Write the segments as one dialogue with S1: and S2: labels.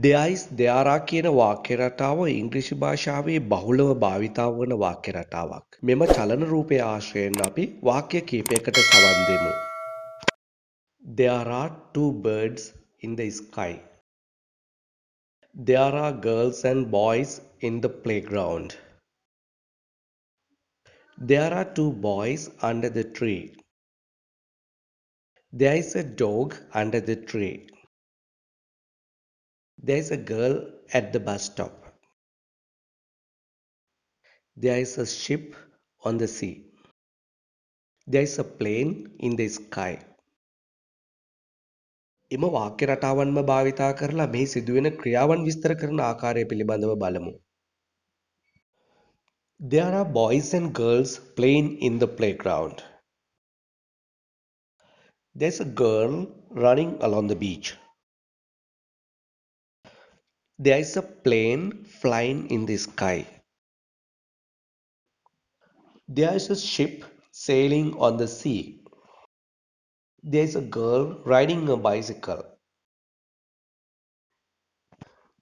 S1: there are කියන වාක්‍ය රටාව ඉංග්‍රීසි භාෂාවේ බහුලව භාවිතා වන වාක්‍ය රටාවක්. මෙම චලන රූපය ආශ්‍රයෙන් අපි වාක්‍ය කිහිපයකට සවන් දෙමු. There are two birds in the sky. There are girls and boys in the playground. There are two boys under the tree. There is a dog under the tree. There is a girl at the bus stop. There is a ship on the sea. There is a plane in the sky. එම වාක්‍ය රටාවන්ම භාවිතා කරලා මෙහි සිදුවෙන ක්‍රියාවන් විස්තර කරන ආකාරය පිළිබඳව බලමු. There are boys and girls playing in the playground. There's a girl running along the beach. There is a plane flying in the sky. There is a ship sailing on the sea. There is a girl riding a bicycle.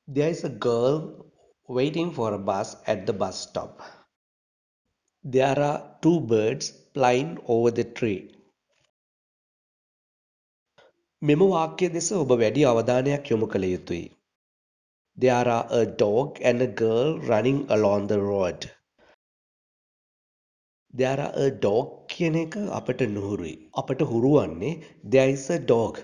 S1: There is a girl waiting for a bus at the bus stop. There are two birds flying over the tree. මෙම වාක්‍ය දෙස ඔබ වැඩි අවධානයක් යොමු කළ යුතුයි. There are a dog and a girl running along the road. There are a dog කියන එක අපට නුහුරුයි. අපට හුරු වන්නේ there is a dog.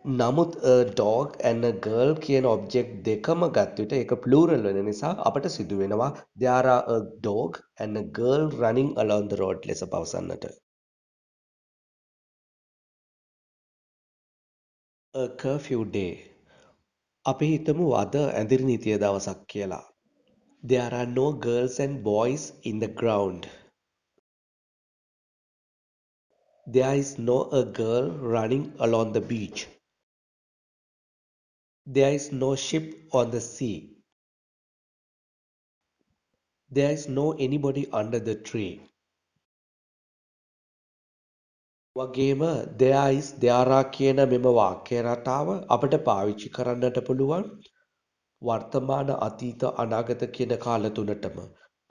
S1: නමුත් a dog and a girl කියන ඔබ්ජෙක්ට් දෙකම ගත් විට ඒක ප්ලූරල් වෙන නිසා අපට සිදු වෙනවා there are a dog and a girl running along the road ලෙස පවසන්නට. A curfew day. අපි හිතමු අද ඇඳිරි නීතිය දවසක් කියලා. There are no girls and boys in the ground. There is no a girl running along the beach. There is no ship on the sea. There is no anybody under the tree. වගේම there is there are කියන මෙම වාක්‍ය රටාව අපට පාවිච්චි කරන්නට පුළුවන් වර්තමාන අතීත අනාගත කියන කාල තුනටම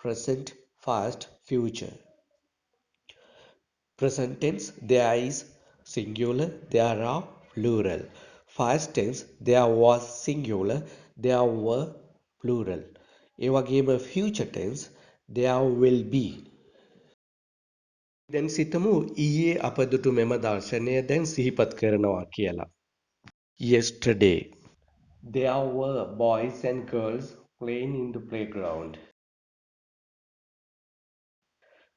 S1: present past future. Present tense there is singular there are plural. Past tense there was singular there were plural. ඒ වගේම future tense there will be. දැන් සිතමු ඊයේ අප දුටු මෙම දර්ශනය දැන් සිහිපත් කරනවා කියලා. Yesterday there were boys and girls playing in the playground.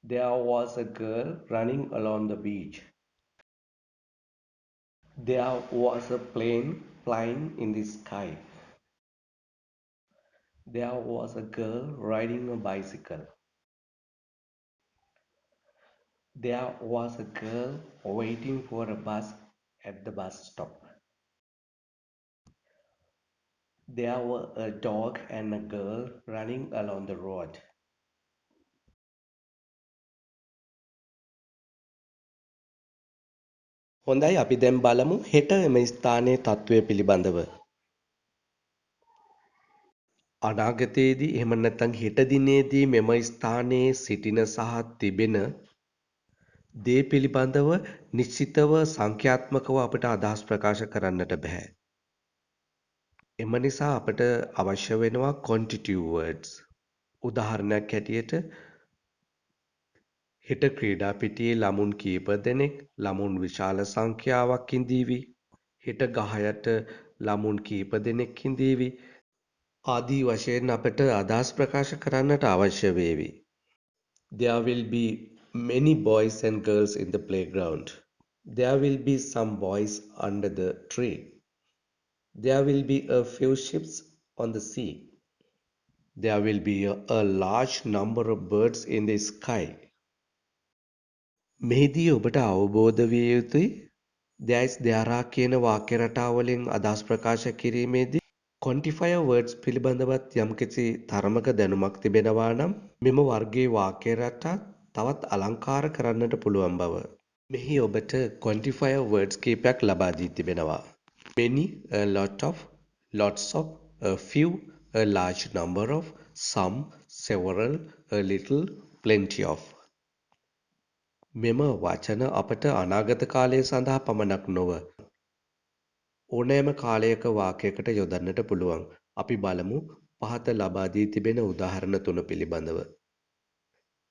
S1: There was a girl running along the beach. There was a plane flying in the sky. There was a girl riding a bicycle. There was a girl waiting for a bus at the bus stop. There were a dog and a girl running along the road. හොඳයි අපි දැන් බලමු හෙට එම ස්ථානයේ තත්ත්වය පිළිබඳව. අනාගතයේදී එහෙම නැත්නම් හෙට දිනේදී මෙම ස්ථානයේ සිටින සහ තිබෙන දේ පිළිබඳව නිශ්චිතව සංඛ්‍යාත්මකව අපට අදහස් ප්‍රකාශ කරන්නට බෑ. එම නිසා අපට අවශ්‍ය වෙනවා quantitative words. උදාහරණයක් හැටියට හෙට ක්‍රීඩා පිටියේ ළමුන් කීප දෙනෙක් ළමුන් විශාල සංඛ්‍යාවක් ඉඳීවි. හෙට ගහ යට ළමුන් කීප දෙනෙක් ඉඳීවි. ආදී වශයෙන් අපට අදහස් ප්‍රකාශ කරන්නට අවශ්‍ය වේවි. There will be many boys and girls in the playground. There will be some boys under the tree. There will be a few ships on the sea. There will be a large number of birds in the sky. මෙහිදී ඔබට අවබෝධ විය යුතුයි there are කියන වාක්‍ය රටාව වලින් අදහස් ප්‍රකාශ කිරීමේදී quantifier words පිළිබඳවත් යම්කිසි තරමක දැනුමක් තිබෙනවා නම් මෙම වර්ගයේ වාක්‍ය රටා තවත් අලංකාර කරන්නට පුළුවන් බව. මෙහි ඔබට quantifier words කීපයක් ලබා දී තිබෙනවා. Many, a lot of, lots of, a few, a large number of, some, several, a little, plenty of. මෙම වචන අපට අනාගත කාලය සඳහා පමණක් නොව ඕනෑම කාලයක වාක්‍යයකට යොදන්නට පුළුවන්. අපි බලමු පහත ලබා දී තිබෙන උදාහරණ තුන පිළිබඳව.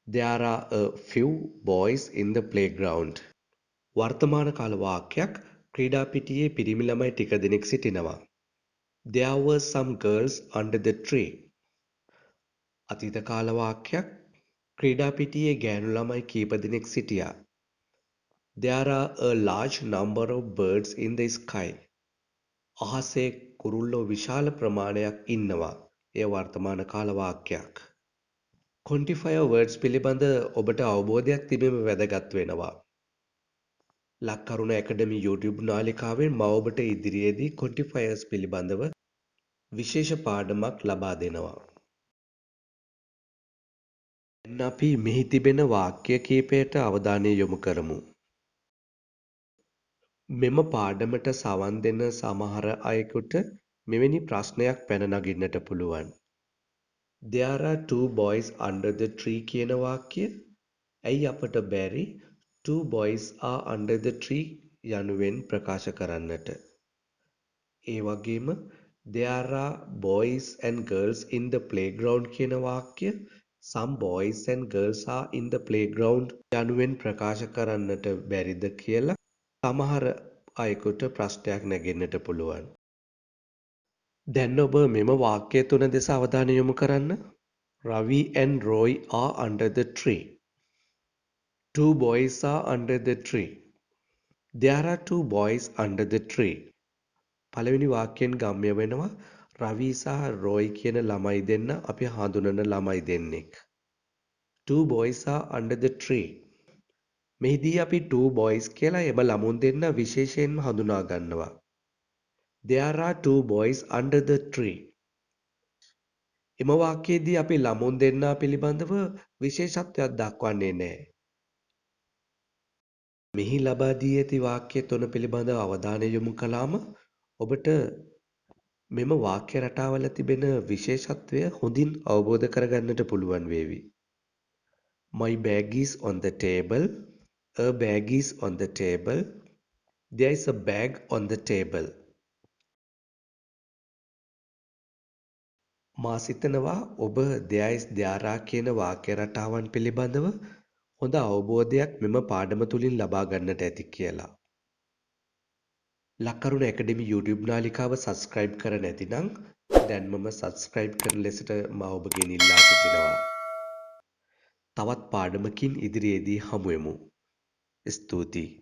S1: There are a few boys in the playground. වර්තමාන කාල වාක්‍යයක් ක්‍රීඩා පිටියේ පිරිමි ළමයි ටික දෙනෙක් සිටිනවා. There were some girls under the tree. අතීත කාල වාක්‍යයක් ක්‍රීඩා පිටියේ ගෑනු ළමයි කීප දෙනෙක් සිටියා. There are a large number of birds in the sky. අහසේ කුරුල්ලෝ විශාල ප්‍රමාණයක් ඉන්නවා. එය වර්තමාන කාල වාක්‍යයක්. quantifier words පිළිබඳ ඔබට අවබෝධයක් තිබීම වැදගත් වෙනවා. ලක්කරුණ ඇකඩමි YouTube නාලිකාවෙන් මම ඔබට ඉදිරියේදී quantifiers පිළිබඳව විශේෂ පාඩමක් ලබා දෙනවා. දැන් අපි මෙහි තිබෙන වාක්‍ය කීපයට අවධානය යොමු කරමු. මෙම පාඩමට සවන් දෙන සමහර අයෙකුට මෙවැනි ප්‍රශ්නයක් පැන නගින්නට පුළුවන්. There are two boys under the tree කියන වාක්‍ය ඇයි අපට බැරි two boys are under the tree යනුවෙන් ප්‍රකාශ කරන්නට. ඒ වගේම there are boys and girls in the playground කියන වාක්‍ය some boys and girls are in the playground යනුවෙන් ප්‍රකාශ කරන්නට බැරිද කියලා සමහර අයෙකුට ප්‍රශ්නයක් නැගෙන්නට පුළුවන්. දැන් ඔබ මෙම වාක්‍ය තුන දෙස අවධානය යොමු කරන්න. Ravi and Roy are under the tree. Two boys are under the tree. There are two boys under the tree. පළවෙනි වාක්‍යයෙන් ගම්‍ය වෙනවා රවි සහ රොයි කියන ළමයි දෙන්න අපි හඳුනන ළමයි දෙන්නෙක්. Two boys are under the tree. මෙහිදී අපි two boys කියලා එම ළමුන් දෙන්න විශේෂයෙන්ම හඳුනා ගන්නවා. There are two boys under the tree. එම වාක්‍යයේදී අපි ළමුන් දෙන්නා පිළිබඳව විශේෂත්වයක් දක්වන්නේ නැහැ. මෙහි ලබා දී ඇති වාක්‍ය තුන පිළිබඳව අවධානය යොමු කළාම ඔබට මෙම වාක්‍ය රටාවල තිබෙන විශේෂත්වය හොඳින් අවබෝධ කරගන්නට පුළුවන් වේවි. My bag is on the table. A bag is on the table. There is a bag on the table. මා සිතනවා ඔබ there is there are කියන වාක්‍ය රටාවන් පිළිබඳව හොඳ අවබෝධයක් මෙම පාඩම තුලින් ලබා ගන්නට ඇති කියලා. ලක්කරුණ ඇකඩමි YouTube නාලිකාව subscribe කර නැතිනම් දැන්මම subscribe කරන ලෙසට මා ඔබගෙන් ඉල්ලා සිටිනවා. තවත් පාඩමකින් ඉදිරියේදී හමු වෙමු. ස්තුතියි.